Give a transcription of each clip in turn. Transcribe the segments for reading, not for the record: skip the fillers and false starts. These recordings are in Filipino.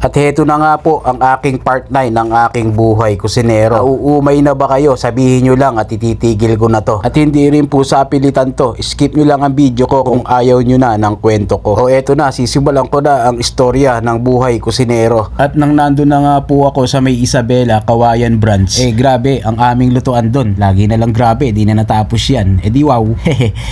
At heto na nga po ang aking part 9 ng aking buhay kusinero. Nauumay na ba kayo? Sabihin nyo lang at ititigil ko na to. At hindi rin po sa pilitan to. Skip nyo lang ang video ko kung ayaw nyo na ng kwento ko. O eto na, sisimulan ko na ang istorya ng buhay kusinero. At nang nandun na nga po ako sa may Isabela, Kawayan Branch. Grabe ang aming lutuan dun. Lagi na lang grabe, di na natapos yan. Di wow.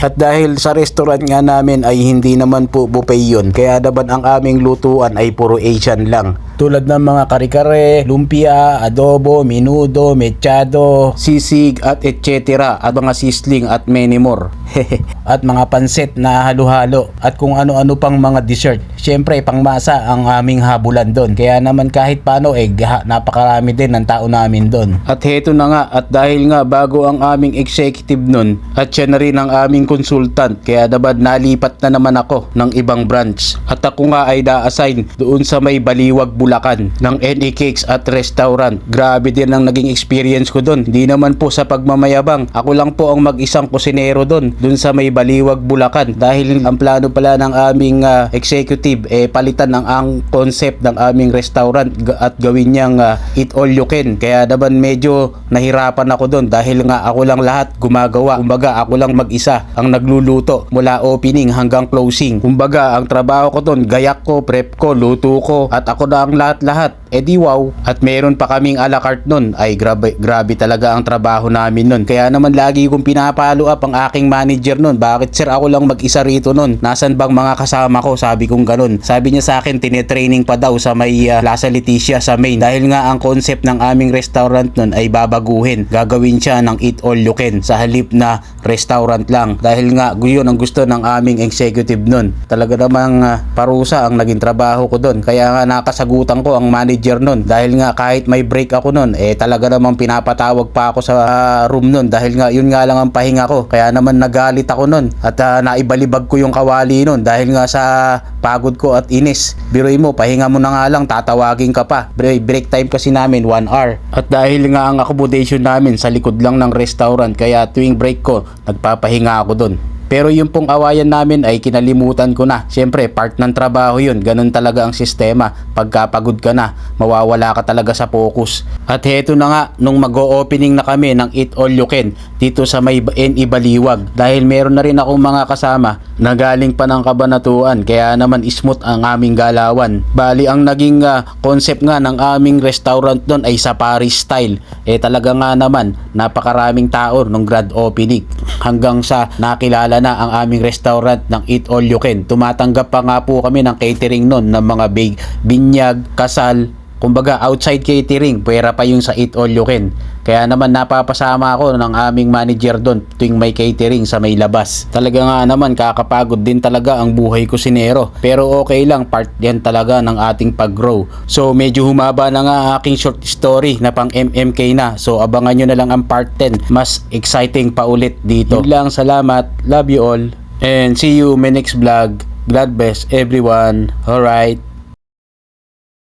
At dahil sa restaurant nga namin ay hindi naman po buffet yun. Kaya naman ang aming lutuan ay puro Asian lang. Tulad ng mga kare-kare, lumpia, adobo, menudo, mechado, sisig at etc. At mga sisling at many more. At mga pansit na halo-halo at kung ano-ano pang mga dessert. Siyempre pangmasa ang aming habulan doon. Kaya naman kahit paano napakarami din ng tao namin doon. At heto na nga, at dahil nga bago ang aming executive nun at siya na rin ang aming consultant, kaya naman nalipat na naman ako ng ibang branch. At ako nga ay na-assign doon sa may Baliwag, Bulacan ng NE Cakes at Restaurant. Grabe din ang naging experience ko doon. Hindi naman po sa pagmamayabang. Ako lang po ang mag-isang kusinero doon sa may Baliwag, Bulacan. Dahil ang plano pala ng aming executive palitan ang concept ng aming restaurant at gawin niyang eat all you can. Kaya naman medyo nahirapan ako doon dahil nga ako lang lahat gumagawa. Kumbaga ako lang mag-isa ang nagluluto mula opening hanggang closing. Kumbaga ang trabaho ko doon, gayak ko, prep ko, luto ko at ako na ang lahat-lahat. Di wow. At meron pa kaming a la carte nun. Ay grabe talaga ang trabaho namin nun. Kaya naman lagi kong pinapalo up ang aking manager nun. Bakit sir ako lang mag-isa rito nun? Nasaan bang mga kasama ko? Sabi kong ganun. Sabi niya sa akin tinetraining pa daw sa may Plaza Leticia sa main. Dahil nga ang concept ng aming restaurant nun ay babaguhin. Gagawin siya ng eat all you can sa halip na restaurant lang. Dahil nga yun ang gusto ng aming executive nun. Talaga namang parusa ang naging trabaho ko dun. Kaya nga nakasagutan ko ang manager nun. Dahil nga kahit may break ako nun, talaga namang pinapatawag pa ako sa room nun. Dahil nga yun nga lang ang pahinga ko. Kaya naman nagalit ako nun. At naibalibag ko yung kawali nun. Dahil nga sa pagod ko at inis. Biruin mo, pahinga mo na nga lang, tatawagin ka pa. Break time kasi namin 1 hour. At dahil nga ang accommodation namin sa likod lang ng restaurant, kaya tuwing break ko, nagpapahinga ako dun. Pero yung pong awayan namin ay kinalimutan ko na. Siyempre, part ng trabaho yun. Ganun talaga ang sistema. Pagkapagod ka na, mawawala ka talaga sa focus. At heto na nga, nung mag-o-opening na kami ng Eat All You Can dito sa may NE Baliwag. Dahil meron na rin akong mga kasama na galing pa ng Kabanatuan. Kaya naman smooth ang aming galawan. Bali, ang naging concept nga ng aming restaurant doon ay sa Paris style. Talaga nga naman, napakaraming tao nung grand opening. Hanggang sa nakilala na ang aming restaurant ng Eat All You Can. Tumatanggap pa nga po kami ng catering nun ng mga binyag, kasal, kumbaga outside catering, pwera pa yung sa Eat All You Can. Kaya naman napapasama ako ng aming manager doon tuwing may catering sa may labas. Talaga nga naman kakapagod din talaga ang buhay kusinero. Pero okay lang, part yan talaga ng ating pag-grow. So medyo humaba na nga aking short story na pang MMK na. So abangan nyo na lang ang part 10. Mas exciting pa ulit dito. Yun lang, salamat. Love you all. And see you in my next vlog. God bless everyone. Alright.